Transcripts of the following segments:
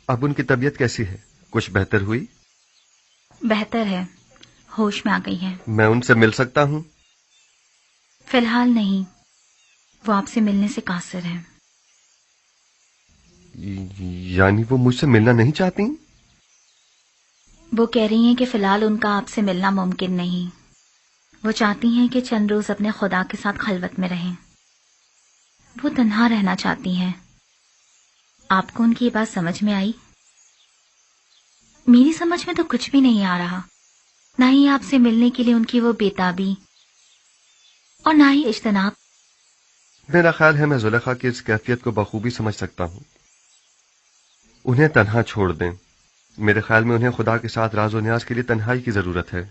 اب ان کی طبیعت کیسی ہے؟ کچھ بہتر ہوئی؟ بہتر ہے، ہوش میں آ گئی ہے۔ میں ان سے مل سکتا ہوں؟ فی الحال نہیں، وہ آپ سے ملنے سے قاصر ہے۔ یعنی وہ مجھ سے ملنا نہیں چاہتی؟ وہ کہہ رہی ہیں کہ فی الحال ان کا آپ سے ملنا ممکن نہیں۔ وہ چاہتی ہیں کہ چند روز اپنے خدا کے ساتھ خلوت میں رہیں۔ وہ تنہا رہنا چاہتی ہیں۔ آپ کو ان کی یہ بات سمجھ میں آئی؟ میری سمجھ میں تو کچھ بھی نہیں آ رہا، نہ ہی آپ سے ملنے کے لیے ان کی وہ بےتابی اور نہ ہی اجتناب۔ میرا خیال ہے میں زلیخا کی اس کیفیت کو بخوبی سمجھ سکتا ہوں۔ انہیں تنہا چھوڑ دیں۔ میرے خیال میں انہیں خدا کے ساتھ راز و نیاز کے لیے تنہائی کی ضرورت ہے۔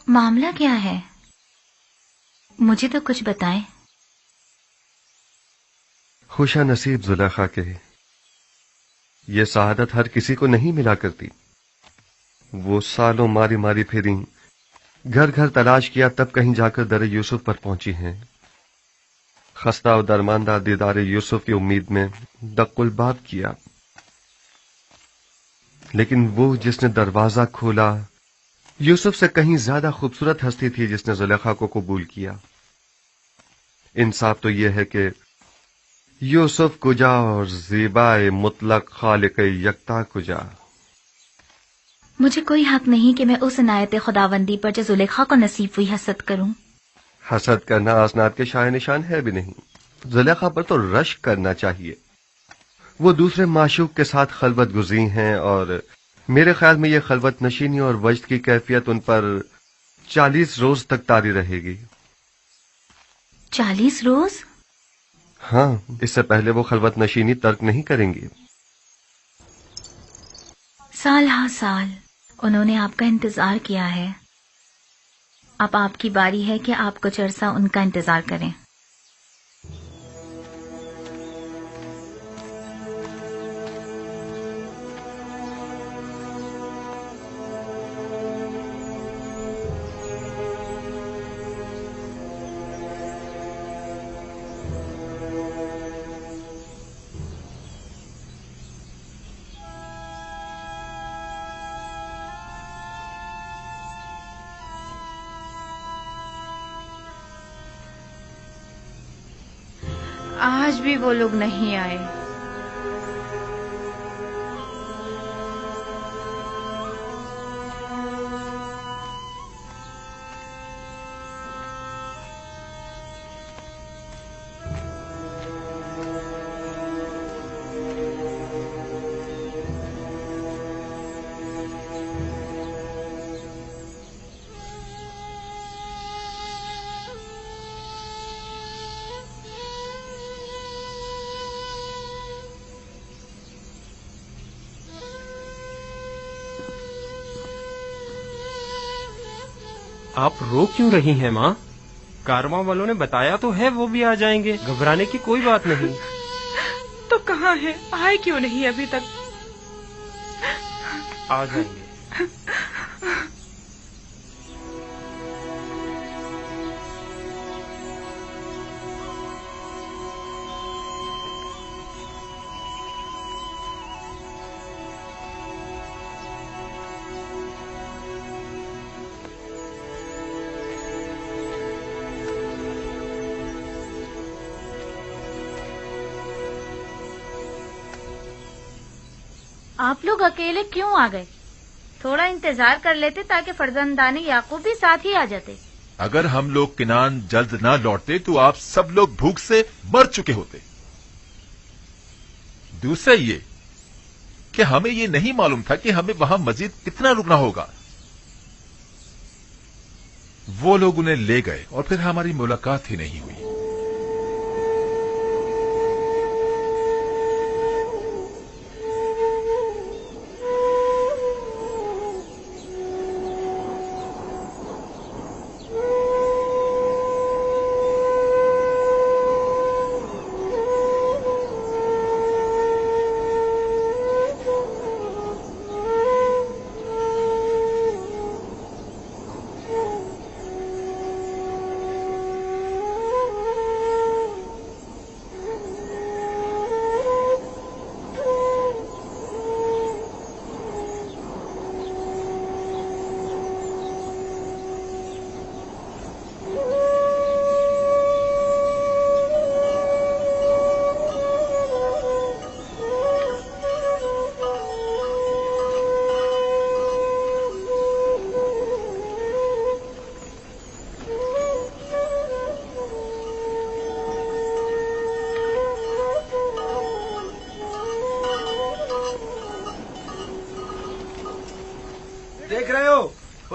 معاملہ کیا ہے؟ مجھے تو کچھ بتائیں۔ خوشا نصیب زلیخا کے، یہ سعادت ہر کسی کو نہیں ملا کرتی۔ وہ سالوں ماری ماری پھریں، گھر گھر تلاش کیا، تب کہیں جا کر در یوسف پر پہنچی ہیں۔ خستہ و درماندہ دیدار یوسف کی امید میں دق الباب کیا، لیکن وہ جس نے دروازہ کھولا یوسف سے کہیں زیادہ خوبصورت ہستی تھی جس نے زلیخا کو قبول کیا۔ انصاف تو یہ ہے کہ یوسف کجا اور زیبائے مطلق خالق یکتا کجا۔ مجھے کوئی حق نہیں کہ میں اس عنایت خداوندی پر جو زلیخا کو نصیب ہوئی حسد کروں۔ حسد کرنا اسناد کے شاہ نشان ہے بھی نہیں۔ زلیخا پر تو رشک کرنا چاہیے۔ وہ دوسرے معشوق کے ساتھ خلوت گزین ہیں، اور میرے خیال میں یہ خلوت نشینی اور وجد کی کیفیت ان پر 40 روز تک طاری رہے گی۔ 40 روز؟ ہاں، اس سے پہلے وہ خلوت نشینی ترک نہیں کریں گی۔ سال ہا سال انہوں نے آپ کا انتظار کیا ہے، اب آپ کی باری ہے کہ آپ کچھ عرصہ ان کا انتظار کریں۔ آج بھی وہ لوگ نہیں آئے۔ آپ رو کیوں رہی ہیں ماں؟ کارواں والوں نے بتایا تو ہے وہ بھی آ جائیں گے، گھبرانے کی کوئی بات نہیں۔ تو کہاں ہے؟ آئے کیوں نہیں ابھی تک؟ آ جائیں گے۔ آپ لوگ اکیلے کیوں آ گئے؟ تھوڑا انتظار کر لیتے تاکہ فرزندان یعقوب بھی ساتھ ہی آ جاتے۔ اگر ہم لوگ کنعان جلد نہ لوٹتے تو آپ سب لوگ بھوک سے مر چکے ہوتے۔ دوسرا یہ کہ ہمیں یہ نہیں معلوم تھا کہ ہمیں وہاں مزید کتنا رکنا ہوگا۔ وہ لوگ انہیں لے گئے اور پھر ہماری ملاقات ہی نہیں ہوئی۔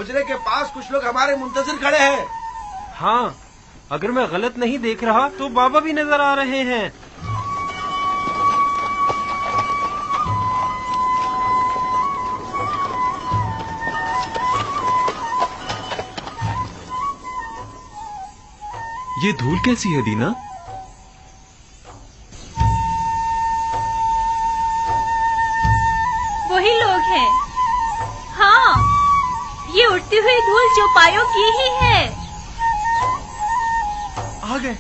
حجرے کے پاس کچھ لوگ ہمارے منتظر کھڑے ہیں. ہاں، اگر میں غلط نہیں دیکھ رہا تو بابا بھی نظر آ رہے ہیں. یہ دھول کیسی ہے دینا؟ وہی لوگ ہیں. ہاں، یہ اڑتی ہوئی دھول چوپایوں کی ہی ہے. آ گئے،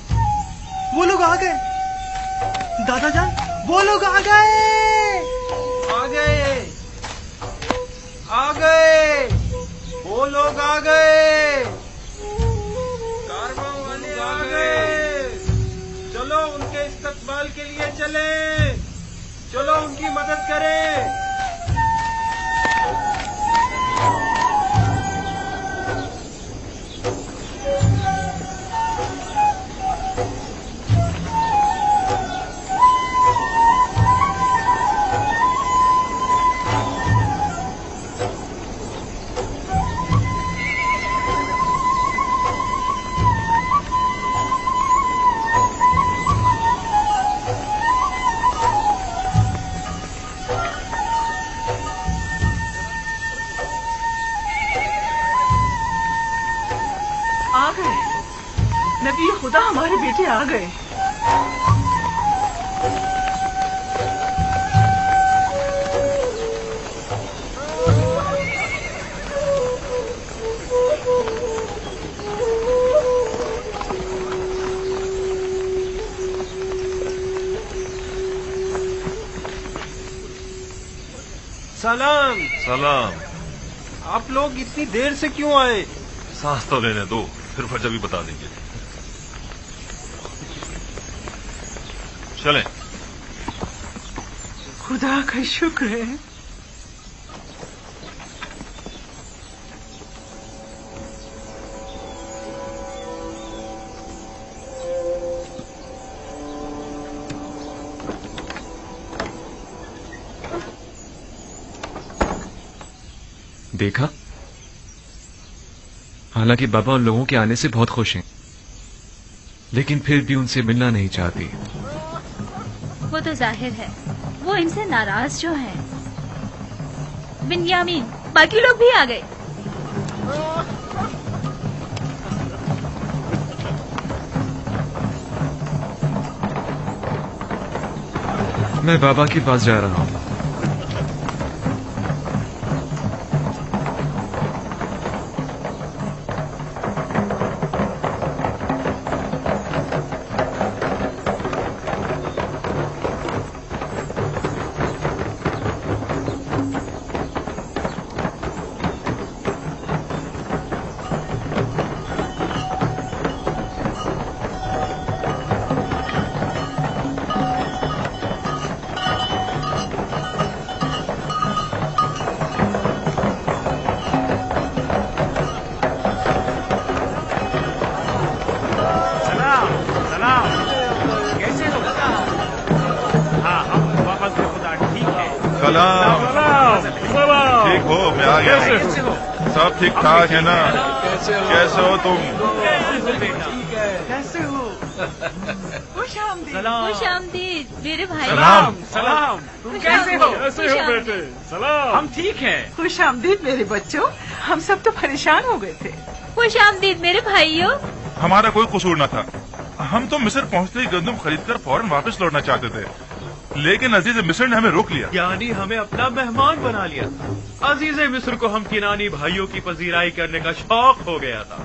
وہ لوگ آ گئے. دادا جان، وہ لوگ آ گئے. آ گئے، آ گئے، وہ لوگ آ گئے. کارواں والے آ گئے. چلو ان کے استقبال کے لیے چلیں. چلو ان کی مدد کریں. آ گئے نبی خدا، ہمارے بیٹے آ گئے. سلام. سلام. آپ لوگ اتنی دیر سے کیوں آئے؟ سانس تو لینے دو، پھر وجہ بھی بتا دیں گے. چلیں. خدا کا شکر ہے. دیکھا، حالانکہ بابا ان لوگوں کے آنے سے بہت خوش ہیں، لیکن پھر بھی ان سے ملنا نہیں چاہتی. وہ تو ظاہر ہے، وہ ان سے ناراض جو ہیں. بنیامین، باقی لوگ بھی آ گئے. میں بابا کے پاس جا رہا ہوں. ٹھیک ہو؟ میں آ گیا. سب ٹھیک ٹھاک ہے نا؟ کیسے ہو تم؟ کیسے ہو؟ خوش آمدید. خوش آمدید میرے بھائی. سلام. سلام. تم کیسے ہو؟ بیٹے؟ ہم ٹھیک ہیں. خوش آمدید میرے بچوں. ہم سب تو پریشان ہو گئے تھے. خوش آمدید میرے بھائیوں. ہمارا کوئی قصور نہ تھا. ہم تو مصر پہنچتے ہی گندم خرید کر فوراً واپس لوٹنا چاہتے تھے، لیکن عزیز مصر نے ہمیں روک لیا. یعنی ہمیں اپنا مہمان بنا لیا. عزیز مصر کو ہم کنانی بھائیوں کی پذیرائی کرنے کا شوق ہو گیا تھا.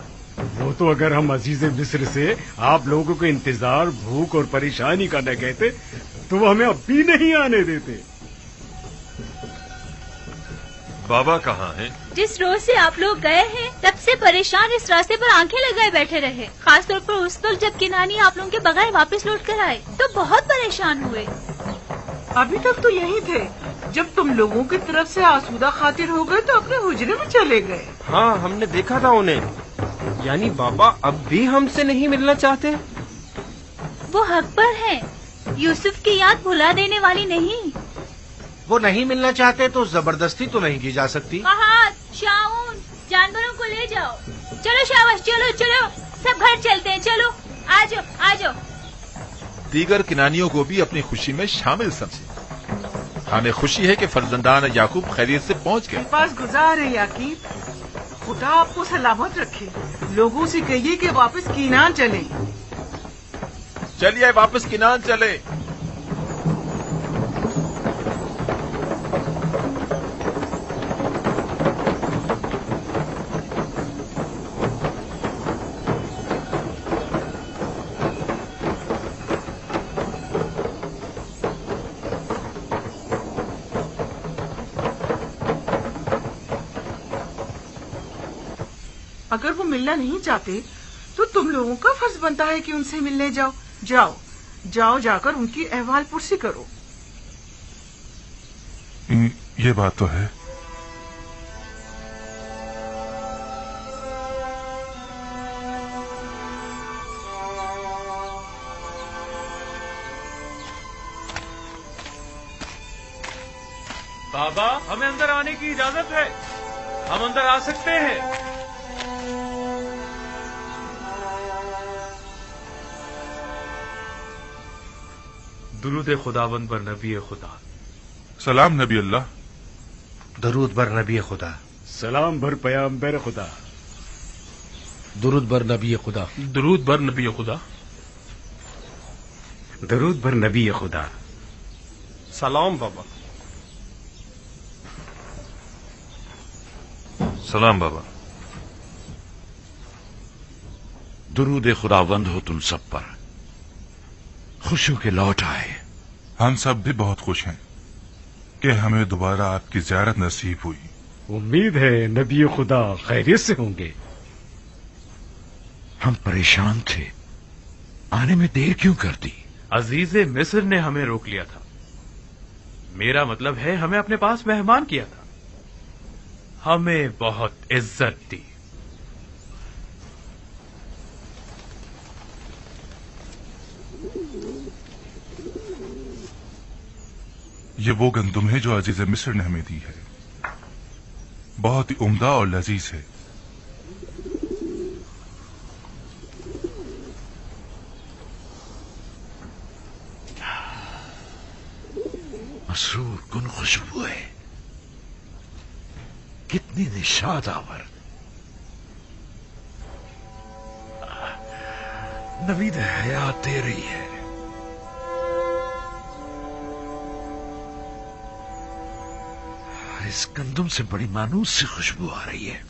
وہ تو اگر ہم عزیز مصر سے آپ لوگوں کو انتظار، بھوک اور پریشانی کا نہ کہتے تو وہ ہمیں اب بھی نہیں آنے دیتے. بابا کہاں ہیں؟ جس روز سے آپ لوگ گئے ہیں تب سے پریشان اس راستے پر آنکھیں لگائے بیٹھے رہے. خاص طور پر اس وقت جب کنانی آپ لوگوں کے بغیر واپس لوٹ کر آئے تو بہت پریشان ہوئے. ابھی تک تو یہی تھے. جب تم لوگوں کی طرف سے آسودہ خاطر ہو گئے تو اپنے حجرے میں چلے گئے. ہاں، ہم نے دیکھا تھا انہیں. یعنی بابا اب بھی ہم سے نہیں ملنا چاہتے؟ وہ حق پر ہیں. یوسف کی یاد بھلا دینے والی نہیں. وہ نہیں ملنا چاہتے تو زبردستی تو نہیں کی جا سکتی. فہد، شاؤن، जानवरों को ले जाओ। चलो शाबाश, चलो चलो, सब घर चलते हैं, चलो आ जाओ आ जाओ। दीगर किनानियों को भी अपनी खुशी में शामिल समझे। हमें खुशी है कि फर्जंदान याकूब खैरियत से पहुंच गए। पास गुजार है याकीब, खुदा आपको सलामत रखे। लोगों से कहिए कि वापस कीनान चले। चलिए वापस किनान चले। अगर वो मिलना नहीं चाहते तो तुम लोगों का फर्ज बनता है कि उनसे मिलने जाओ। जाओ जाओ, जाकर उनकी अहवाल पुरसी करो। ये बात तो है। बाबा, हमें अंदर आने की इजाजत है, हम अंदर आ सकते हैं। दुरूद खुदावंद बर नबी खुदा। सलाम नबी अल्लाह। दरूद बर नबी खुदा। सलाम भर पैगंबर खुदा। दुरूद बर नबी खुदा। दुरूद बर नबी खुदा। दरूद भर नबी खुदा। सलाम बाबा। सलाम बाबा। दुरूद खुदावंद हो तुम सब पर, खुश हो के लौट आए। हम सब भी बहुत खुश हैं कि हमें दोबारा आपकी ज़ियारत नसीब हुई। उम्मीद है नबी खुदा खैरियत से होंगे। हम परेशान थे, आने में देर क्यों कर दी? अजीज मिस्र ने हमें रोक लिया था। मेरा मतलब है हमें अपने पास मेहमान किया था, हमें बहुत इज्जत दी। ये वो गंदुम है जो अजीज मिस्र ने हमें दी है, बहुत ही उम्दा और लजीज है। मसरूर कुन खुशबू है, कितनी निशाद आवर। नवीद हयात दे रही है। इस गंदुम से बड़ी मानूस सी खुशबू आ रही है,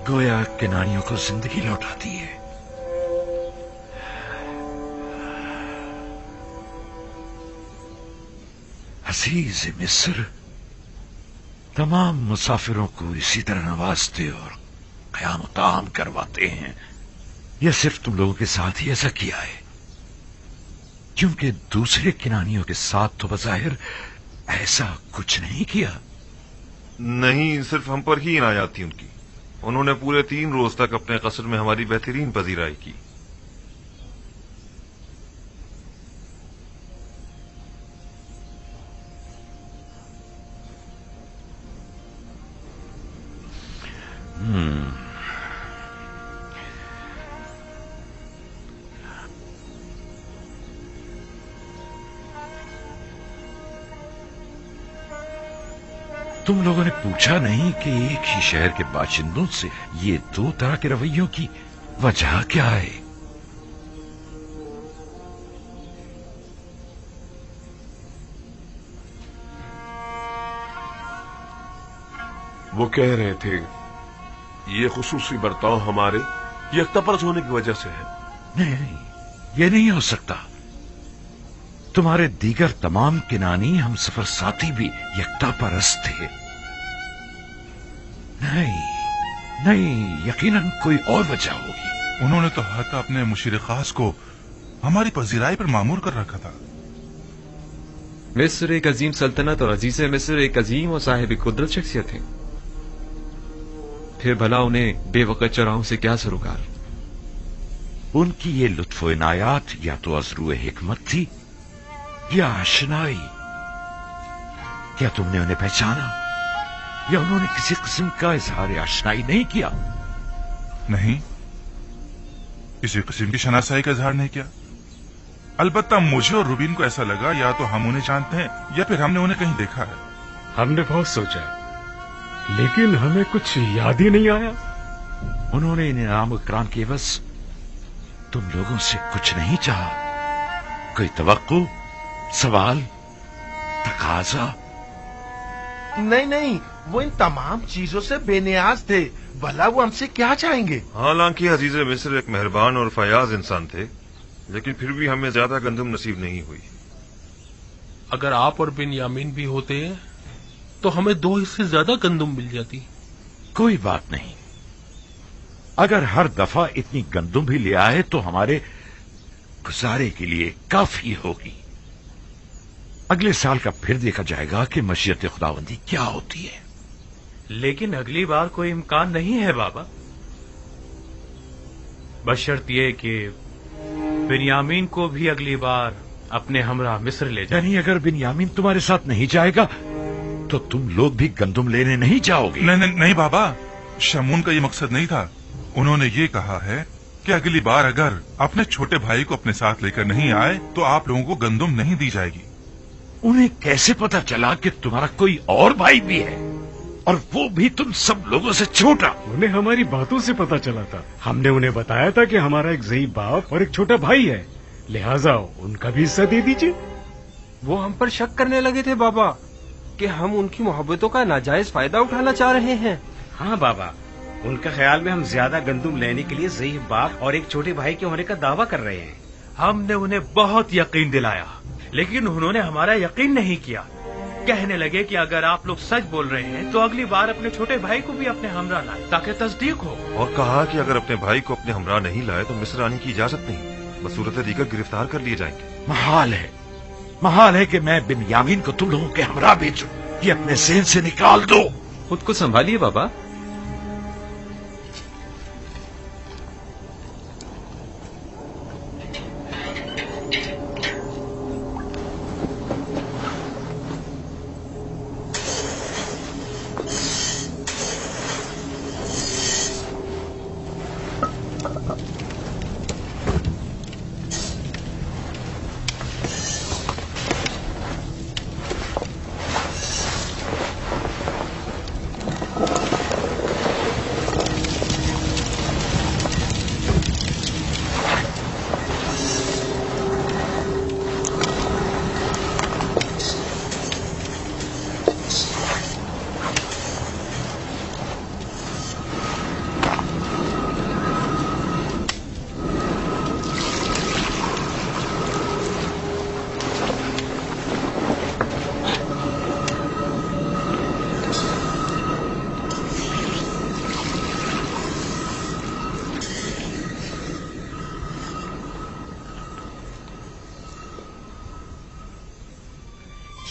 गोया किनारियों को जिंदगी लौटाती है। अजीज मिस्र तमाम मुसाफिरों को इसी तरह नवाजते और क़याम ताम करवाते हैं। यह सिर्फ तुम लोगों के साथ ही ऐसा किया है, क्योंकि दूसरे किनानियों के साथ तो बज़ाहिर ऐसा कुछ नहीं किया। नहीं, सिर्फ हम पर ही इनायत थी उनकी। उन्होंने पूरे 3 रोज तक अपने कसर में हमारी बेहतरीन पजीराई की। तुम लोगों ने पूछा नहीं कि एक ही शहर के बाशिंदों से ये 2 तरह के रवैयों की वजह क्या है? वो कह रहे थे ये खुसूसी बर्ताव हमारे यकतापरस्त होने की वजह से है। नहीं, ये नहीं हो सकता। तुम्हारे दीगर तमाम किनानी हम सफर साथी भी यकता परस्त थे। नहीं, यकीनन कोई और वजह होगी। उन्होंने तो हक अपने मुशीर खास को हमारी पजीराई पर मामूर कर रखा था। मिस्र एक अजीम सल्तनत और अजीज मिस्र एक अजीम और साहिब कुदरत शख्सियत है। फिर भला उन्हें बेवकत चौराहों से क्या सरोकार? उनकी ये लुत्फ इनायात या तो अज़रू हिकमत थी या आशनाई। क्या तुमने उन्हें पहचाना? یا انہوں نے کسی قسم کا اظہار آشنائی نہیں کیا؟ نہیں، کسی قسم کی شناسائی کا اظہار نہیں کیا. البتہ مجھے اور روبین کو ایسا لگا یا تو ہم انہیں جانتے ہیں یا پھر ہم نے انہیں کہیں دیکھا ہے. ہم نے بہت سوچا لیکن ہمیں کچھ یاد ہی نہیں آیا. انہوں نے انعام اکرام کے عوض تم لوگوں سے کچھ نہیں چاہا؟ کوئی توقع، سوال، تقاضا؟ نہیں، وہ ان تمام چیزوں سے بے نیاز تھے. بھلا وہ ہم سے کیا چاہیں گے؟ حالانکہ عزیز مصر ایک مہربان اور فیاض انسان تھے، لیکن پھر بھی ہمیں زیادہ گندم نصیب نہیں ہوئی. اگر آپ اور بنیامین بھی ہوتے تو ہمیں 2 حصے زیادہ گندم مل جاتی. کوئی بات نہیں، اگر ہر دفعہ اتنی گندم بھی لے آئے تو ہمارے گزارے کے لیے کافی ہوگی. اگلے سال کا پھر دیکھا جائے گا کہ مشیت خداوندی کیا ہوتی ہے. لیکن اگلی بار کوئی امکان نہیں ہے بابا، بشرط یہ کہ بنیامین کو بھی اگلی بار اپنے ہمراہ مصر لے جائیں. یعنی اگر بنیامین تمہارے ساتھ نہیں جائے گا تو تم لوگ بھی گندم لینے نہیں جاؤ گے؟ نہیں بابا، شمون کا یہ مقصد نہیں تھا. انہوں نے یہ کہا ہے کہ اگلی بار اگر اپنے چھوٹے بھائی کو اپنے ساتھ لے کر نہیں آئے تو آپ لوگوں کو گندم نہیں دی جائے گی. انہیں کیسے پتا چلا کہ تمہارا کوئی اور بھائی بھی ہے، اور وہ بھی تم سب لوگوں سے چھوٹا؟ انہیں ہماری باتوں سے پتا چلا تھا. ہم نے انہیں بتایا تھا کہ ہمارا ایک ضعیف باپ اور ایک چھوٹا بھائی ہے، لہٰذا ان کا بھی حصہ دے دیجیے. وہ ہم پر شک کرنے لگے تھے بابا کہ ہم ان کی محبتوں کا ناجائز فائدہ اٹھانا چاہ رہے ہیں. ہاں بابا، ان کے خیال میں ہم زیادہ گندم لینے کے لیے ضعیف باپ اور ایک چھوٹے بھائی کے ہونے کا دعویٰ کر رہے ہیں. ہم نے انہیں بہت یقین دلایا لیکن انہوں نے ہمارا یقین نہیں کیا. کہنے لگے کہ اگر آپ لوگ سچ بول رہے ہیں تو اگلی بار اپنے چھوٹے بھائی کو بھی اپنے ہمراہ لائیں تاکہ تصدیق ہو. اور کہا کہ اگر اپنے بھائی کو اپنے ہمراہ نہیں لائے تو مصر آنے کی اجازت نہیں، بصورت دیگر گرفتار کر لیے جائیں گے. محال ہے کہ میں بنیامین کو تم لوگوں کے ہمراہ بھیجوں. یہ اپنے ذہن سے نکال دو. خود کو سنبھالیے بابا.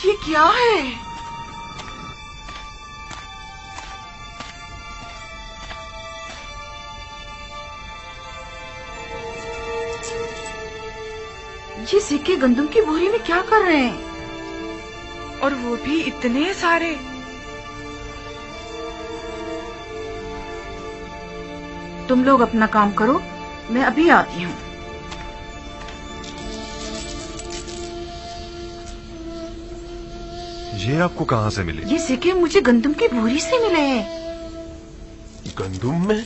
یہ کیا ہے؟ یہ سکے گندم کی بوری میں کیا کر رہے ہیں؟ اور وہ بھی اتنے سارے. تم لوگ اپنا کام کرو، میں ابھی آتی ہوں. یہ آپ کو کہاں سے ملے؟ یہ سکے مجھے گندم کی بوری سے ملے ہیں. گندم میں؟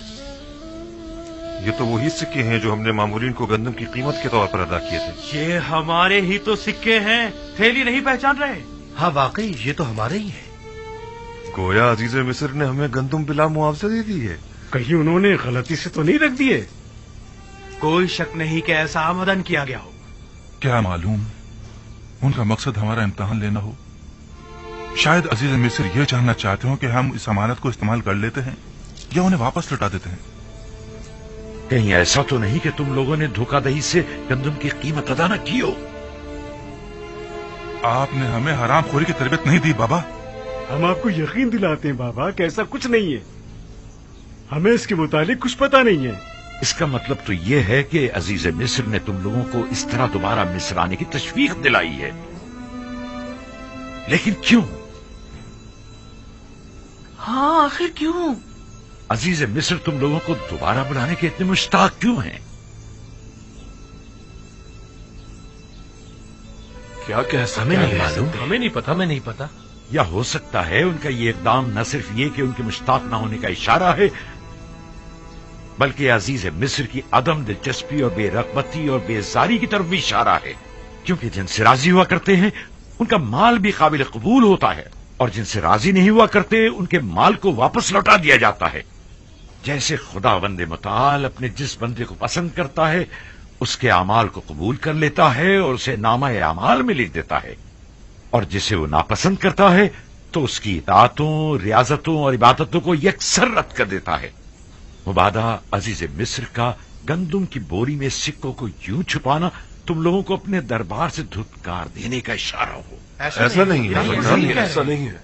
یہ تو وہی سکے ہیں جو ہم نے مامورین کو گندم کی قیمت کے طور پر ادا کیے تھے. یہ ہمارے ہی تو سکے ہیں، تھیلی نہیں پہچان رہے؟ ہاں واقعی یہ تو ہمارے ہی ہیں. گویا عزیز مصر نے ہمیں گندم بلا معاوضہ دے دی ہے. کہیں انہوں نے غلطی سے تو نہیں رکھ دیے؟ کوئی شک نہیں کہ ایسا آمدن کیا گیا ہو. کیا معلوم ان کا مقصد ہمارا امتحان لینا ہو. شاید عزیز مصر یہ جاننا چاہتے ہوں کہ ہم اس امانت کو استعمال کر لیتے ہیں یا انہیں واپس لوٹا دیتے ہیں. کہیں ایسا تو نہیں کہ تم لوگوں نے دھوکہ دہی سے گندم کی قیمت ادا نہ کی ہو؟ آپ نے ہمیں حرام خوری کی تربیت نہیں دی بابا. ہم آپ کو یقین دلاتے ہیں بابا کہ ایسا کچھ نہیں ہے. ہمیں اس کے متعلق کچھ پتا نہیں ہے. اس کا مطلب تو یہ ہے کہ عزیز مصر نے تم لوگوں کو اس طرح دوبارہ مصر آنے کی تشویق دلائی ہے. لیکن کیوں؟ हाँ, आखिर क्यों? अजीज मिस्र तुम लोगों को दोबारा बुलाने के इतने मुश्ताक क्यों हैं? क्या कह हमें नहीं मालूम। हमें नहीं पता, हमें नहीं पता। या हो सकता है उनका ये इकदाम न सिर्फ ये कि उनके मुश्ताक न होने का इशारा है, बल्कि अजीज मिस्र की अदम दिलचस्पी और बेरगबती और बेजारी की तरफ भी इशारा है, क्योंकि जिनसे राजी हुआ करते हैं उनका माल भी काबिल कबूल होता है, और जिनसे राजी नहीं हुआ करते उनके माल को वापस लौटा दिया जाता है। जैसे खुदावंद मुताल अपने जिस बंदे को पसंद करता है उसके अमाल को कबूल कर लेता है और उसे नामा अमाल में लिख देता है, और जिसे वो नापसंद करता है तो उसकी इताअतों, रियाजतों और इबादतों को यकसर रद्द कर देता है। मुबादा अजीज मिस्र का गंदुम की बोरी में सिक्कों को यूं छुपाना तुम लोगों को अपने दरबार से धुतकार देने का इशारा हो। ऐसा नहीं है, ऐसा नहीं है।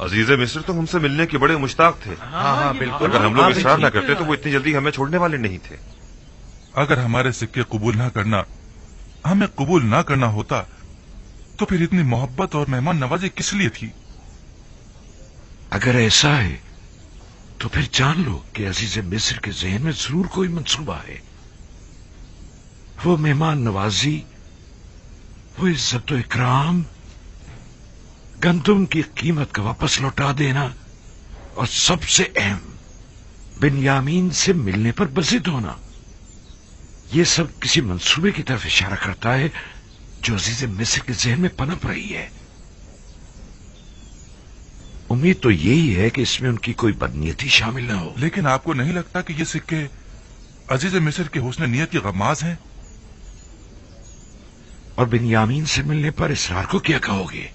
अजीज मिस्र तो हमसे मिलने के बड़े मुश्ताक थे। हाँ, बिल्कुल। अगर हम लोग इसरार न करते तो वो इतनी जल्दी हमें छोड़ने वाले नहीं थे। अगर हमारे सिक्के कबूल ना करना, हमें कबूल ना करना होता तो फिर इतनी मोहब्बत और मेहमान नवाजी किस लिए थी? अगर ऐसा है तो फिर जान लो कि अजीज मिस्र के ज़हन में जरूर कोई मंसूबा है। वो मेहमान नवाजी, वो इज्जत इकराम, गंदुम की कीमत का वापस लौटा देना, और सबसे अहम बिन्यामीन से मिलने पर बज़िद होना, ये सब किसी मंसूबे की तरफ इशारा करता है जो अजीज मिस्र के ज़हन में पनप रही है। उम्मीद तो यही है कि इसमें उनकी कोई बदनीयती शामिल न हो। लेकिन आपको नहीं लगता कि ये सिक्के अजीज मिस्र के हुस्न नीयत की गमाज हैं? और बिन्यामीन से मिलने पर इसरार को क्या कहोगे?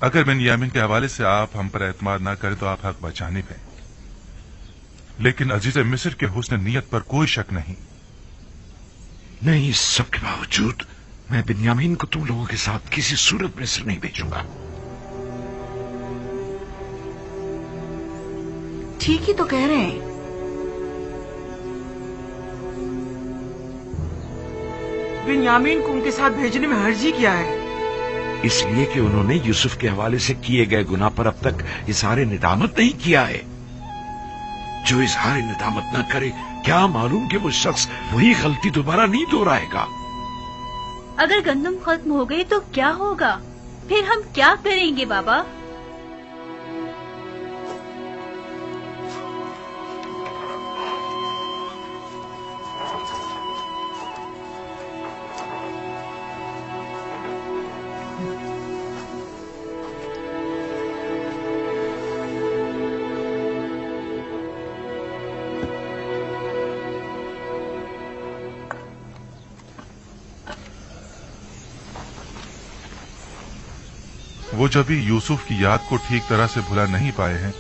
अगर बिन्यामीन के हवाले से आप हम पर एतमाद ना करें तो आप हक बचाने पे, लेकिन अजीज मिस्र के हुस्न नीयत पर कोई शक नहीं। नहीं, इस सब के बावजूद मैं बिन्यामीन को तुम लोगों के साथ किसी सूरत में मिस्र नहीं भेजूंगा। ठीक ही तो कह रहे हैं। बिन्यामीन को उनके साथ भेजने में हर्जी क्या है? इसलिए कि उन्होंने यूसुफ के हवाले से किए गए गुनाह पर अब तक इजहार निदामत नहीं किया है। जो इजहार निदामत न करे, क्या मालूम कि वो शख्स वही गलती दोबारा नहीं दोहराएगा। अगर गंदम खत्म हो गई तो क्या होगा? फिर हम क्या करेंगे बाबा? वो जब भी यूसुफ की याद को ठीक तरह से भुला नहीं पाए हैं,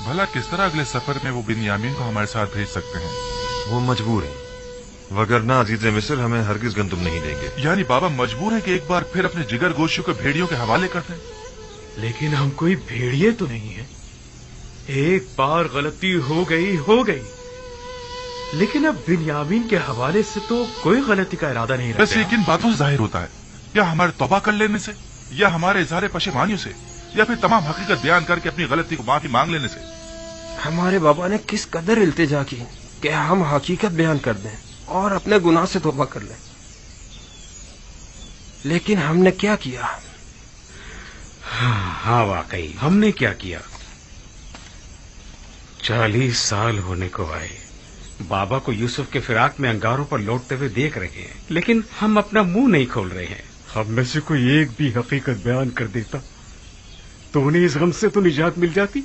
भला किस तरह अगले सफर में वो बिन्यामीन को हमारे साथ भेज सकते हैं? वो मजबूर है, वगरना अजीज मिस्र हमें हरगिज गंदुम नहीं देंगे। यानी बाबा मजबूर है कि एक बार फिर अपने जिगर गोशियों को भेड़ियों के हवाले कर दें? लेकिन हम कोई भेड़िए तो नहीं है। एक बार गलती हो गई, लेकिन अब बिन्यामीन के हवाले से तो कोई गलती का इरादा नहीं रखते। वैसे किन बातों से जाहिर होता है? या हमारे तौबा कर लेने से, या हमारे इजहार पशेमानियों से, या फिर तमाम हकीकत बयान करके अपनी गलती को माफी मांग लेने से? हमारे बाबा ने किस कदर इल्तिजा की कि हम हकीकत बयान कर दें और अपने गुनाह से तौबा कर लें, लेकिन हमने क्या किया? हाँ वाकई हमने क्या किया। 40 साल होने को आए, बाबा को यूसुफ के फिराक में अंगारों पर लौटते हुए देख रहे हैं, लेकिन हम अपना मुंह नहीं खोल रहे हैं। हम में से कोई एक भी हकीकत बयान कर देता तो उन्हें इस गम से तो निजात मिल जाती।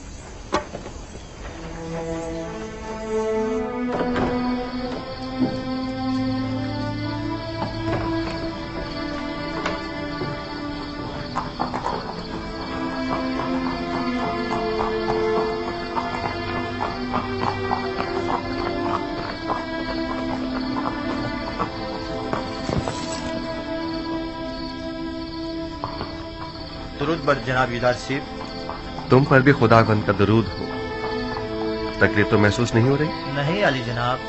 दुरूद बर जनाब युदार सीब। तुम पर भी खुदावंद का दरूद हो। तकलीफ तो महसूस नहीं हो रही? नहीं अली जनाब,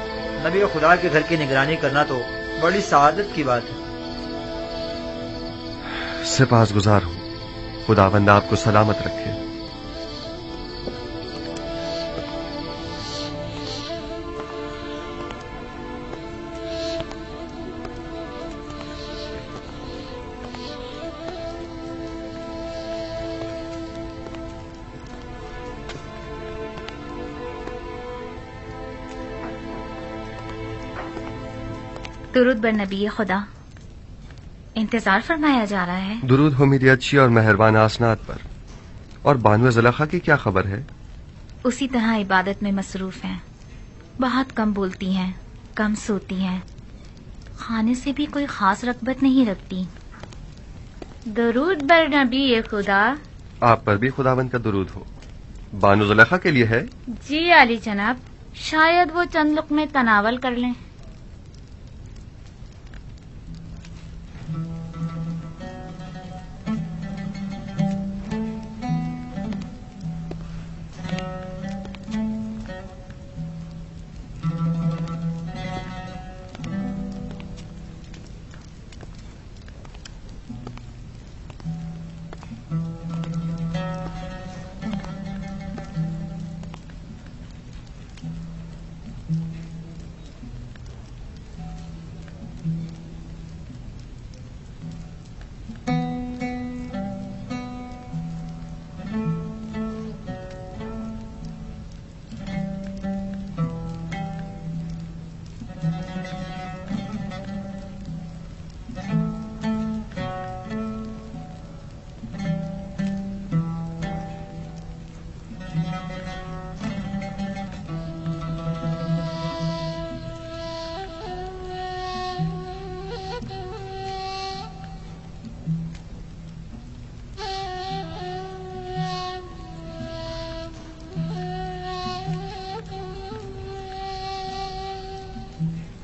नबी खुदा के घर की निगरानी करना तो बड़ी सआदत की बात है। सिपासगुजार हूं, खुदावंद आपको सलामत रखे। दुरूद बर नबी खुदा। इंतजार फरमाया जा रहा है। दुरूद हो मेरी अच्छी और मेहरबान आसनात पर। और बानो ज़ुलेखा की क्या खबर है? उसी तरह इबादत में मसरूफ हैं। बहुत कम बोलती हैं, कम सोती हैं, खाने से भी कोई खास रगबत नहीं रखती। दुरूद बर नबी खुदा। आप पर भी खुदावंद का दुरूद हो। बानो ज़ुलेखा के लिए है? जी आली जनाब, शायद वो चंद लुक़मे तनावल कर लें।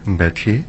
बैठिए।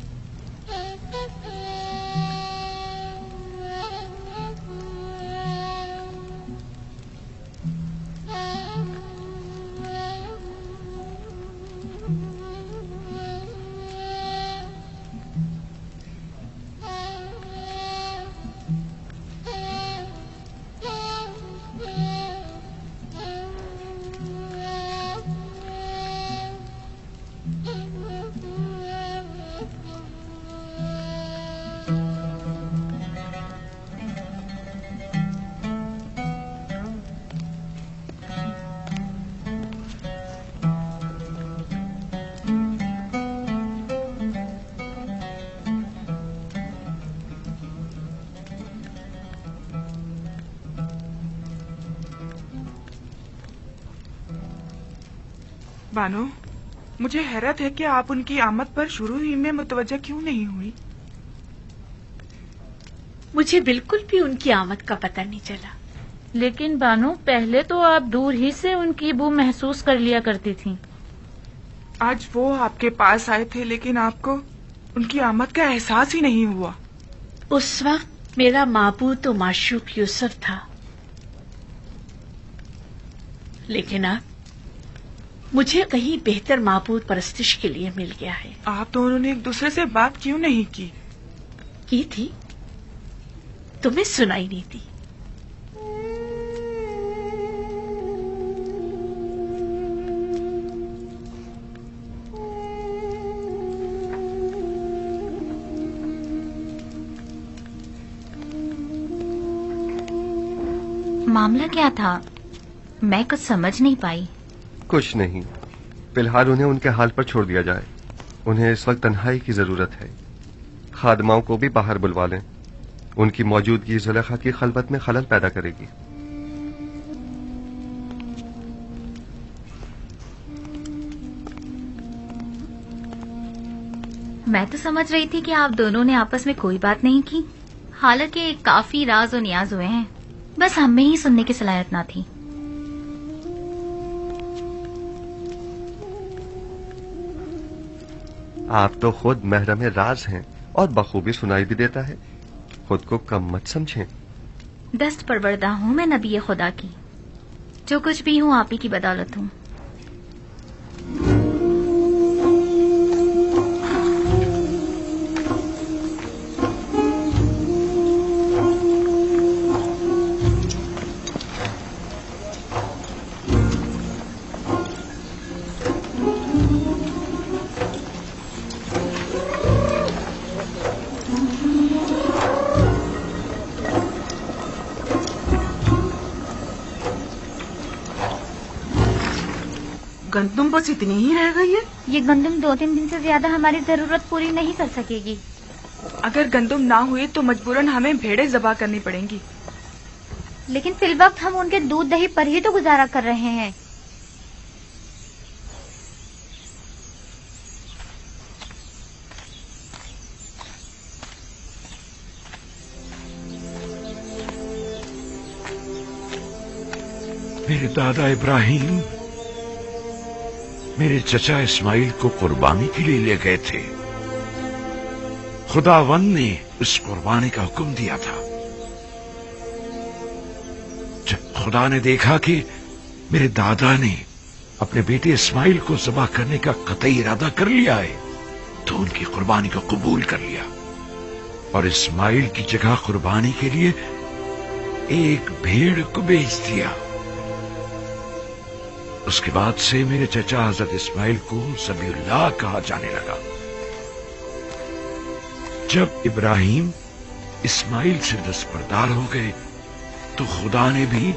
बानो, मुझे हैरत है कि आप उनकी आमद पर शुरू ही में मुतवज्जा क्यों नहीं हुई? मुझे बिल्कुल भी उनकी आमद का पता नहीं चला। लेकिन बानो, पहले तो आप दूर ही से उनकी बू महसूस कर लिया करती थीं। आज वो आपके पास आए थे, लेकिन आपको उनकी आमद का एहसास ही नहीं हुआ। उस वक्त मेरा माबूद और माशूक यूसुफ था, लेकिन अब मुझे कहीं बेहतर माबूद परस्तिश के लिए मिल गया है। आप दोनों ने एक दूसरे से बात क्यों नहीं की? की थी, तुम्हें सुनाई नहीं दी। मामला क्या था? मैं कुछ समझ नहीं पाई। कुछ नहीं, फिलहाल उन्हें उनके हाल पर छोड़ दिया जाए। उन्हें इस वक्त तन्हाई की जरूरत है। खादमाओं को भी बाहर बुलवा लें। उनकी मौजूदगी ज़ुलेखा की खलबत में खलल पैदा करेगी। मैं तो समझ रही थी कि आप दोनों ने आपस में कोई बात नहीं की। हालांकि काफी राज और नियाज हुए हैं, बस हमें ही सुनने की सलाहियत ना थी। आप तो खुद महरम राज हैं और बखूबी सुनाई भी देता है। खुद को कम मत समझें। दस्त परवरदा हूँ मैं नबी खुदा की। जो कुछ भी हूँ आप ही की बदौलत हूँ। गंदुम बस इतनी ही रह गई है? ये गंदुम 2-3 दिन से ज्यादा हमारी जरूरत पूरी नहीं कर सकेगी। अगर गंदुम ना हुई तो मजबूरन हमें भेड़ें ज़बा करनी पड़ेंगी। लेकिन फिल वक्त हम उनके दूध दही पर ही तो गुजारा कर रहे हैं। मेरे दादा इब्राहिम मेरे चचा इस्माइल को कुर्बानी के लिए ले गए थे। खुदावंद ने उस कुर्बानी का हुक्म दिया था। जब खुदा ने देखा कि मेरे दादा ने अपने बेटे इस्माइल को ज़बह करने का कतई इरादा कर लिया है, तो उनकी कुर्बानी को कबूल कर लिया और इस्माइल की जगह कुर्बानी के लिए एक भेड़ को बेच दिया। उसके बाद से मेरे चचा हजरत इस्माइल को ज़बीहुल्लाह कहा जाने लगा। जब इब्राहिम इस्माइल से दस्तबरदार हो गए तो खुदा ने भी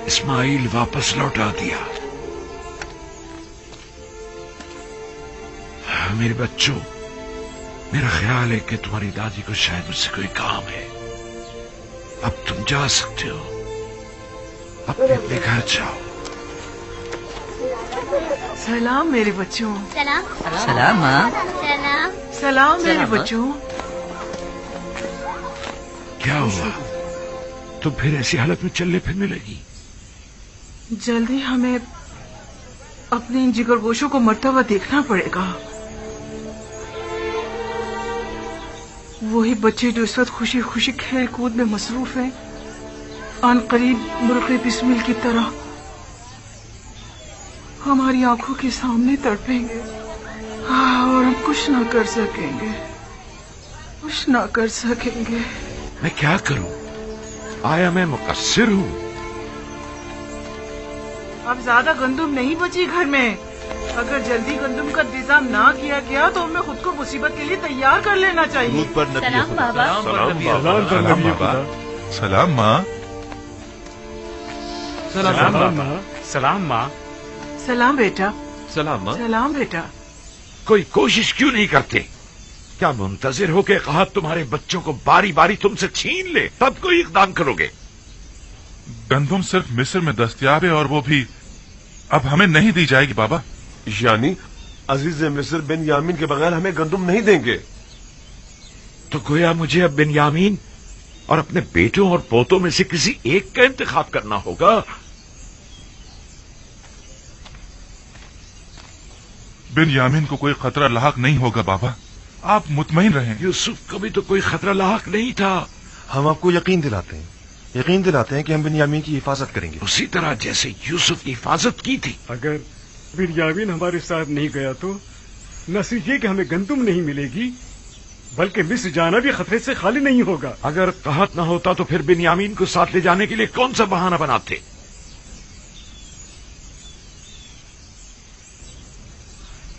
इस्माइल वापस लौटा दिया। मेरे बच्चों, मेरा ख्याल है कि तुम्हारी दादी को शायद मुझसे कोई काम है। अब तुम जा सकते हो, अपने अपने घर जाओ। सलाम मेरे बच्चों। सलाम। सलाम माँ। सलाम। सलाम मेरे सलाम, माँ। बच्चों। क्या हुआ? तुम फिर ऐसी हालत में चलने फिरने लगी? जल्दी हमें अपने इन जिगरगोशों को मरता हुआ देखना पड़ेगा। वही बच्चे जो इस वक्त खुशी खुशी खेल कूद में मसरूफ हैं, आन करीब मुर्गे बिस्मिल की तरह हमारी आंखों के सामने तड़पेंगे। और हम कुछ ना कर सकेंगे, कुछ ना कर सकेंगे। मैं क्या करूं? आया मैं मुकस्सिर हूं? अब ज्यादा गंदुम नहीं बची घर में। अगर जल्दी गंदुम का इंतजाम ना किया गया तो हमें खुद को मुसीबत के लिए तैयार कर लेना चाहिए। दूध पर नबी सलाम खुदा। बाबा। सलाम बाबा। सलाम माँ। सलाम माँ। सलाम माँ। सलाम बेटा। सलाम माँ। सलाम बेटा। कोई कोशिश क्यों नहीं करते? क्या मुंतजिर हो के कहा तुम्हारे बच्चों को बारी बारी तुमसे छीन ले तब कोई इकदाम करोगे? गंदुम सिर्फ मिस्र में दस्तयाब है और वो भी अब हमें नहीं दी जाएगी बाबा। यानी अजीज मिस्र बिन यामीन के बगैर हमें गंदुम नहीं देंगे? तो गोया मुझे अब बिन्यामीन और अपने बेटों और पोतों में से किसी एक का इंतखाब करना होगा। बिन्यामीन को कोई खतरा लाहक नहीं होगा बाबा, आप मुतमईन रहें। यूसुफ को भी तो कोई खतरा लाहक नहीं था। हम आपको यकीन दिलाते हैं कि हम बिन्यामीन की हिफाजत करेंगे, उसी तरह जैसे यूसुफ की हिफाजत की थी। अगर बिन्यामीन हमारे साथ नहीं गया तो न सिर्फ ये कि हमें गंदुम नहीं मिलेगी, बल्कि मिस्र जाना भी खतरे से खाली नहीं होगा। अगर कहत न होता तो फिर बिन्यामीन को साथ ले जाने के लिए कौन सा बहाना बनाते?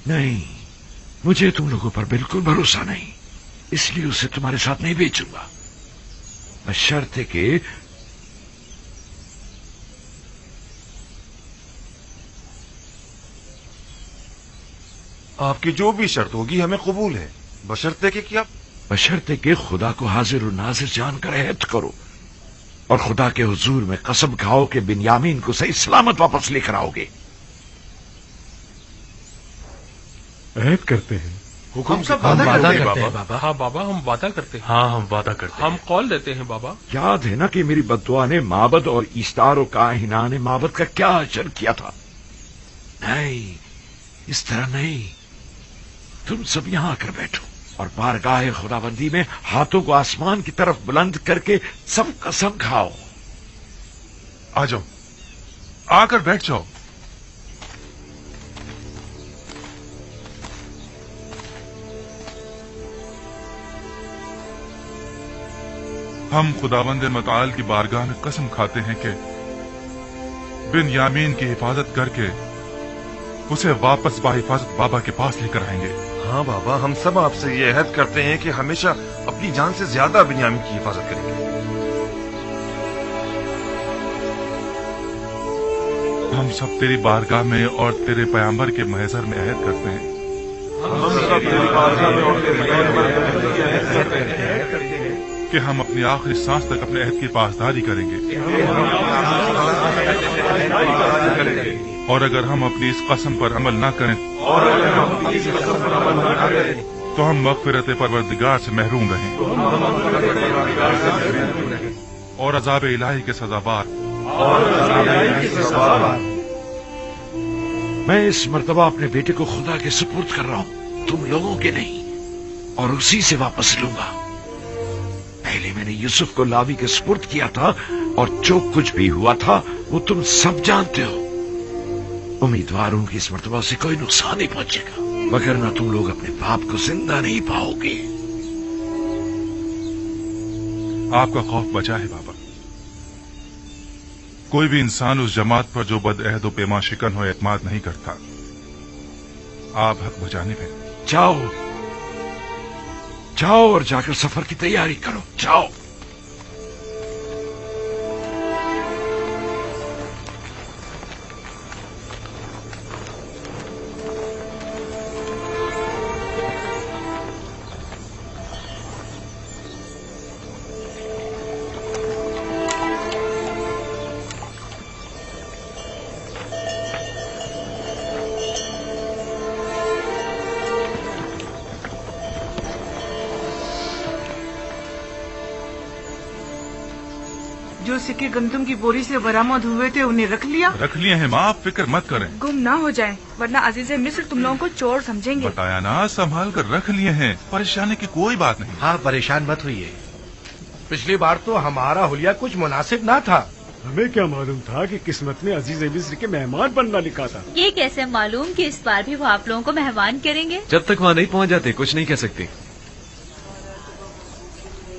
नहीं, मुझे तुम लोगों पर बिल्कुल भरोसा नहीं, इसलिए उसे तुम्हारे साथ नहीं भेजूंगा, बशर्ते कि आपकी जो भी शर्त होगी हमें कबूल है, बशर्ते कि क्या? बशर्ते कि खुदा को हाजिर और नाजिर जानकर अहद करो और खुदा के हुजूर में कसम खाओ कि बिन्यामीन को सही सलामत वापस लेकर आओगे। अहद करते हैं। हम सब वादा करते हैं बाबा। बाबा। हाँ बाबा, हम वादा करते हैं। हाँ, हम वादा करते हैं। हम कॉल देते हैं बाबा। याद है ना कि मेरी बद्दुआ ने माबद और ईस्तार और काहिना ने माबद का क्या अजर किया था? नहीं, इस तरह नहीं। तुम सब यहां आकर बैठो और बारगाह खुदाबंदी में हाथों को आसमान की तरफ बुलंद करके सब कसम खाओ। आ जाओ, आकर बैठ जाओ। हम खुदावंद मताल की बारगाह में कसम खाते हैं कि बिन्यामीन की हिफाजत करके उसे वापस बाहिफाजत बाबा के पास लेकर आएंगे। हाँ बाबा, हम सब आपसे ये अहद करते हैं कि हमेशा अपनी जान से ज्यादा बिन्यामीन की हिफाजत करेंगे। हम सब तेरी बारगाह में और तेरे पैगंबर के महज़र में अहद करते हैं कि हम अपनी आखिरी सांस तक अपने अहद की पासदारी करेंगे और अगर हम अपनी इस कसम पर अमल न करें तो हम मग़फ़िरत परवरदिगार से महरूम रहें और अज़ाब इलाही के सज़ाबार। मैं इस मर्तबा अपने बेटे को खुदा के सुपुर्द कर रहा हूं, तुम लोगों के नहीं, और उसी से वापस लूंगा। पहले मैंने यूसुफ को लावी के सुपुर्द किया था और जो कुछ भी हुआ था वो तुम सब जानते हो। उम्मीदवार हूं कि इस मर्तबा से कोई नुकसान नहीं पहुंचेगा, वगरना तुम लोग अपने बाप को जिंदा नहीं पाओगे। आपका खौफ बचा है बाबा। कोई भी इंसान उस जमात पर जो बदअहद व पैमा शिकन हो एतमाद नहीं करता। आप हक बजाने में जाओ जाओ और जाकर सफर की तैयारी करो, जाओ। जो सिक्के गंदम की बोरी से बरामद हुए थे उन्हें रख लिया? रख लिए हैं माँ, आप फिक्र मत करें। गुम ना हो जाए, वरना अजीज़े मिस्र तुम लोगों को चोर समझेंगे। बताया ना, संभाल कर रख लिए हैं, परेशानी की कोई बात नहीं। हाँ, परेशान मत होइए। पिछली बार तो हमारा हुलिया कुछ मुनासिब ना था। हमें क्या मालूम था कि किस्मत में अजीज़े मिस्र के मेहमान बनना लिखा था। ये कैसे मालूम कि इस बार भी वो आप लोगों को मेहमान करेंगे? जब तक वहाँ नहीं पहुँच जाते कुछ नहीं कह सकते।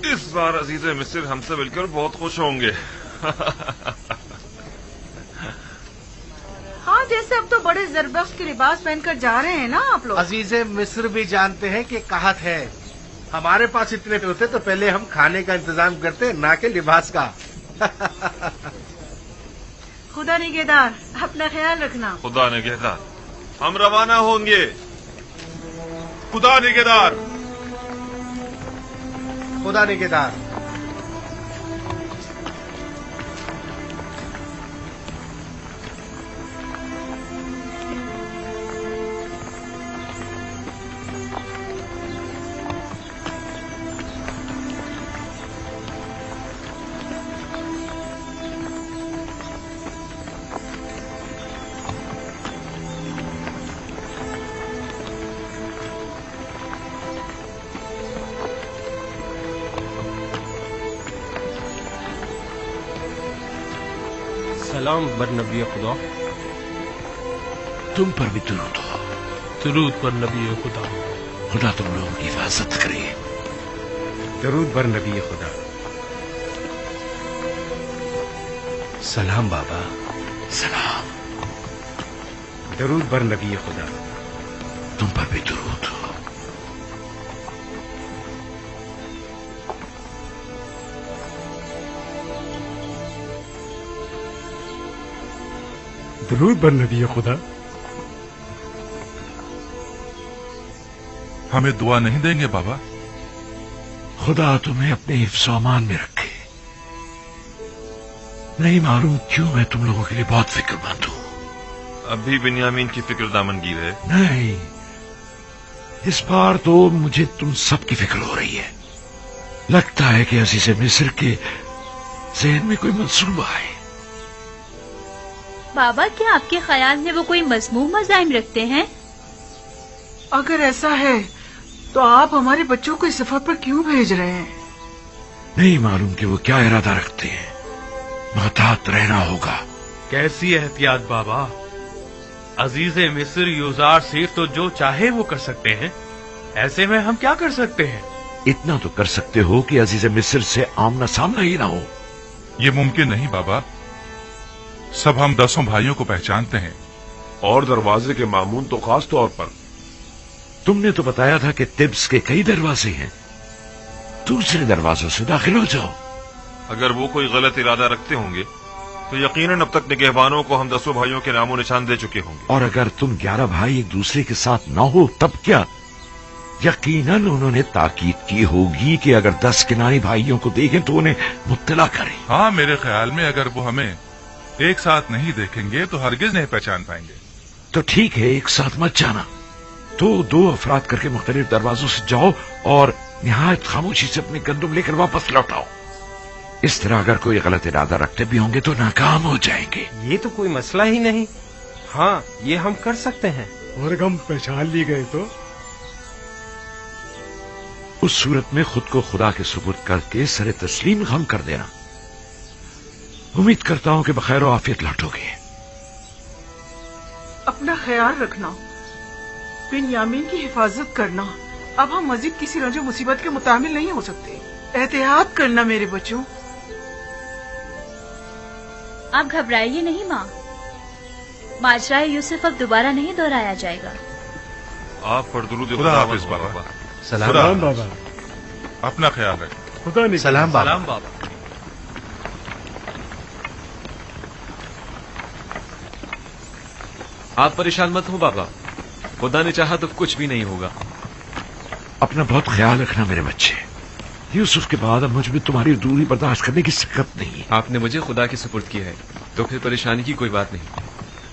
इस बार अजीज़े मिस्र हमसे मिलकर बहुत खुश होंगे। हाँ, जैसे अब तो बड़े जरबख्श के लिबास पहनकर जा रहे हैं ना आप लोग। अजीज़े मिस्र भी जानते हैं कि कहत है। हमारे पास इतने होते तो पहले हम खाने का इंतजाम करते, ना कि लिबास का। खुदा निगहदार, अपना ख्याल रखना। खुदा निगहदार, हम रवाना होंगे। खुदा निगहदार, खुदा निगहदार। सलाम बर नबी खुदा। तुम पर भी दुरूद हो। दुरूद पर नबी खुदा। खुदा तुम लोगों की हिफाजत करे। दरूद बर नबी खुदा। सलाम बाबा। सलाम। दरूद बर नबी खुदा। तुम पर भी दुरूद हो। दरूद बर नबी खुदा। हमें दुआ नहीं देंगे बाबा? खुदा तुम्हें अपने हिफ्ज़ अमान में रखे। नहीं मालूम क्यों मैं तुम लोगों के लिए बहुत फिक्रमंद हूं। अभी बिन्यामीन की फिक्र दामनगीर है? नहीं, इस बार तो मुझे तुम सब की फिक्र हो रही है। लगता है कि अजीज़े मिस्र के ज़हन में कोई मंसूबा है। बाबा, क्या आपके ख्याल में वो कोई मज़मूम मज़ाहिम रखते हैं? अगर ऐसा है तो आप हमारे बच्चों को इस सफर पर क्यों भेज रहे हैं? नहीं मालूम कि वो क्या इरादा रखते हैं। मुहतात रहना होगा। कैसी एहतियात बाबा? अजीज़े मिस्र यूजार सिर्फ तो जो चाहे वो कर सकते हैं। ऐसे में हम क्या कर सकते हैं? इतना तो कर सकते हो कि अजीज़े मिस्र से आमना सामना ही ना हो। ये मुमकिन नहीं बाबा। सब हम 10 भाइयों को पहचानते हैं। और दरवाजे के मामून तो खास तौर पर। तुमने तो बताया था कि तिब्स के कई दरवाजे हैं। दूसरे दरवाजों से दाखिल हो जाओ। अगर वो कोई गलत इरादा रखते होंगे تو یقیناً اب تک نگہبانوں کو ہم 10 بھائیوں کے نام و نشان دے چکے ہوں گے. اور اگر تم 11 بھائی ایک دوسرے کے ساتھ نہ ہو تب کیا؟ یقیناً انہوں نے تاکید کی ہوگی کہ اگر 10 کنانی بھائیوں کو دیکھیں تو انہیں مطلع کریں. ہاں، میرے خیال میں اگر وہ ہمیں ایک ساتھ نہیں دیکھیں گے تو ہرگز نہیں پہچان پائیں گے. تو ٹھیک ہے، ایک ساتھ مت جانا. تو 2 افراد کر کے مختلف دروازوں سے جاؤ اور نہایت خاموشی سے اپنے گندم لے کر واپس لوٹاؤ. اس طرح اگر کوئی غلط ارادہ رکھتے بھی ہوں گے تو ناکام ہو جائیں گے. یہ تو کوئی مسئلہ ہی نہیں. ہاں، یہ ہم کر سکتے ہیں. اور اگر ہم پہچان لی گئے تو اس صورت میں خود کو خدا کے سپرد کر کے سر تسلیم غم کر دینا. امید کرتا ہوں کہ بخیر و عافیت لوٹو گے. اپنا خیال رکھنا، بن یامین کی حفاظت کرنا. اب ہم مزید کسی رنج و مصیبت کے متحمل نہیں ہو سکتے. احتیاط کرنا میرے بچوں. آپ گھبرائیے نہیں ماں، ماجرائے یوسف اب دوبارہ نہیں دہرایا جائے گا. آپ پر درود خدا حافظ بابا. سلام بابا. اپنا خیال رکھیں. خدا نے سلام بابا. سلام بابا. آپ پریشان مت ہو بابا، خدا نے چاہا تو کچھ بھی نہیں ہوگا. اپنا بہت خیال رکھنا میرے بچے. یوسف کے بعد اب مجھ میں تمہاری دوری برداشت کرنے کی سکت نہیں ہے. آپ نے مجھے خدا کے سپرد کیا ہے تو پھر پریشانی کی کوئی بات نہیں.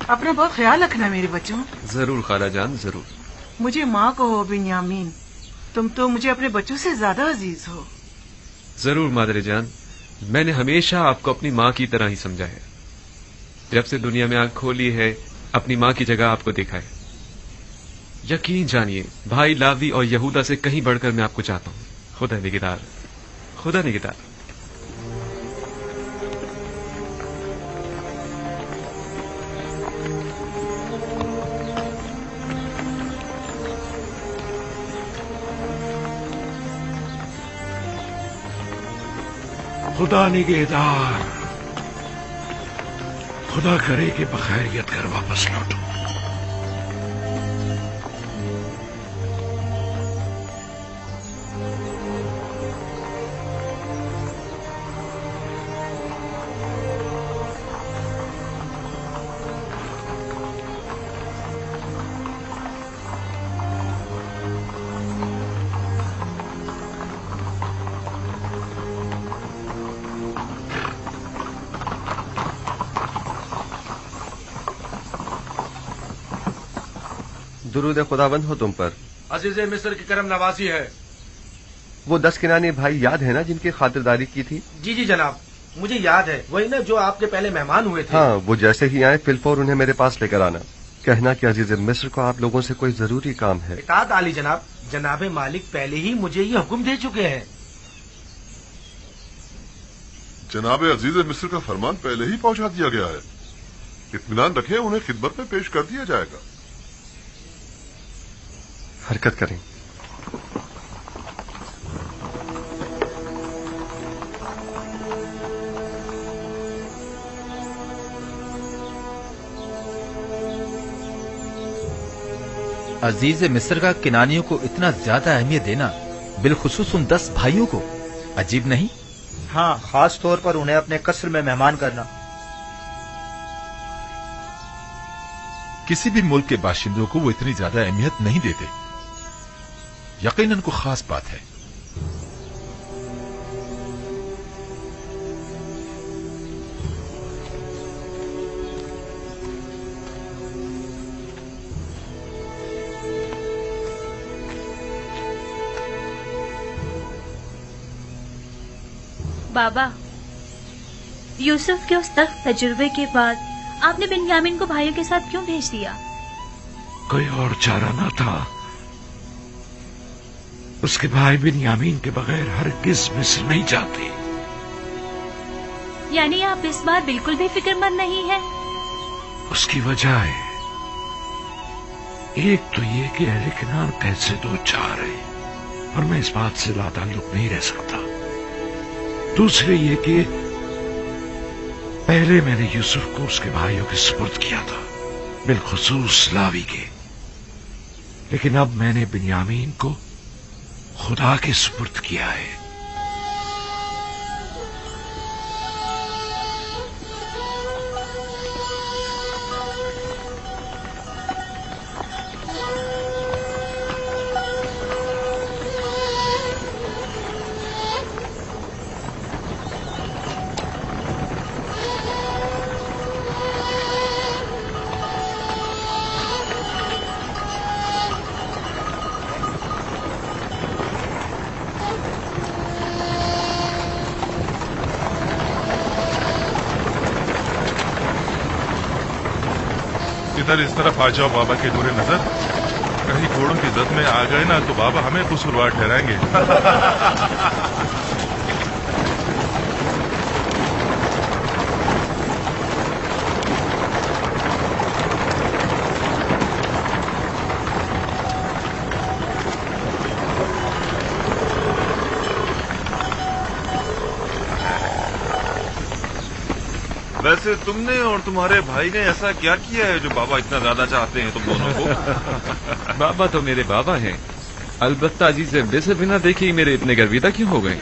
اپنا بہت خیال رکھنا میرے بچوں. ضرور خالہ جان، ضرور. مجھے ماں کہو بن یامین، تم تو مجھے اپنے بچوں سے زیادہ عزیز ہو. ضرور مادر جان، میں نے ہمیشہ آپ کو اپنی ماں کی طرح ہی سمجھا ہے. جب سے دنیا میں آنکھ کھولی ہے اپنی ماں کی جگہ آپ کو دیکھا ہے. یقین جانیے بھائی لاوی اور یہودا سے کہیں بڑھ کر میں آپ کو چاہتا ہوں. خدا نگہدار، خدا نگہدار. خدا نگہدار. خدا کرے کہ بخیریت کر واپس لوٹو. درود خداوند ہو تم پر. عزیز مصر کی کرم نوازی ہے. وہ 10 کنانی بھائی یاد ہے نا جن کی خاطرداری کی تھی؟ جی جی جناب، مجھے یاد ہے. وہی نا جو آپ کے پہلے مہمان ہوئے تھے. ہاں، وہ جیسے ہی آئے فلفور انہیں میرے پاس لے کر آنا. کہنا کہ عزیز مصر کو آپ لوگوں سے کوئی ضروری کام ہے. اطاعت عالی جناب. جناب مالک پہلے ہی مجھے یہ حکم دے چکے ہیں. جناب عزیز مصر کا فرمان پہلے ہی پہنچا دیا گیا ہے. اطمینان رکھیں، انہیں خدمت میں پیش کر دیا جائے گا. حرکت کریں. عزیز مصر کا کنانیوں کو اتنا زیادہ اہمیت دینا، بالخصوص ان 10 بھائیوں کو، عجیب نہیں؟ ہاں، خاص طور پر انہیں اپنے قصر میں مہمان کرنا. کسی بھی ملک کے باشندوں کو وہ اتنی زیادہ اہمیت نہیں دیتے. یقیناً کوئی خاص بات ہے. بابا، یوسف کے اس تخت تجربے کے بعد آپ نے بنیامین کو بھائیوں کے ساتھ کیوں بھیج دیا؟ کوئی اور چارہ نہ تھا. اس کے بھائی بنیامین کے بغیر ہرگز مصر نہیں جاتے. یعنی آپ اس بار بالکل بھی فکر مند نہیں ہیں؟ اس کی وجہ ہے، ایک تو یہ کہ اہل کنعان پیسے دو چار ہے اور میں اس بات سے لا تعلق نہیں رہ سکتا. دوسرے یہ کہ پہلے میں نے یوسف کو اس کے بھائیوں کے سپرد کیا تھا، بالخصوص لاوی کے. لیکن اب میں نے بنیامین کو خدا کے سپرد کیا ہے. इधर इस तरफ आ जाओ बाबा के बुरे नजर। कहीं घोड़ों की जद में आ गए ना तो बाबा हमें कसूरवार ठहराएंगे। वैसे तुमने और तुम्हारे भाई ने ऐसा क्या किया है जो बाबा इतना ज्यादा चाहते हैं तुम दोनों को? बाबा तो मेरे बाबा हैं, अलबत्ता अजीज मिस्र बिना देखे ही मेरे इतने गर्विदा क्यों हो गए?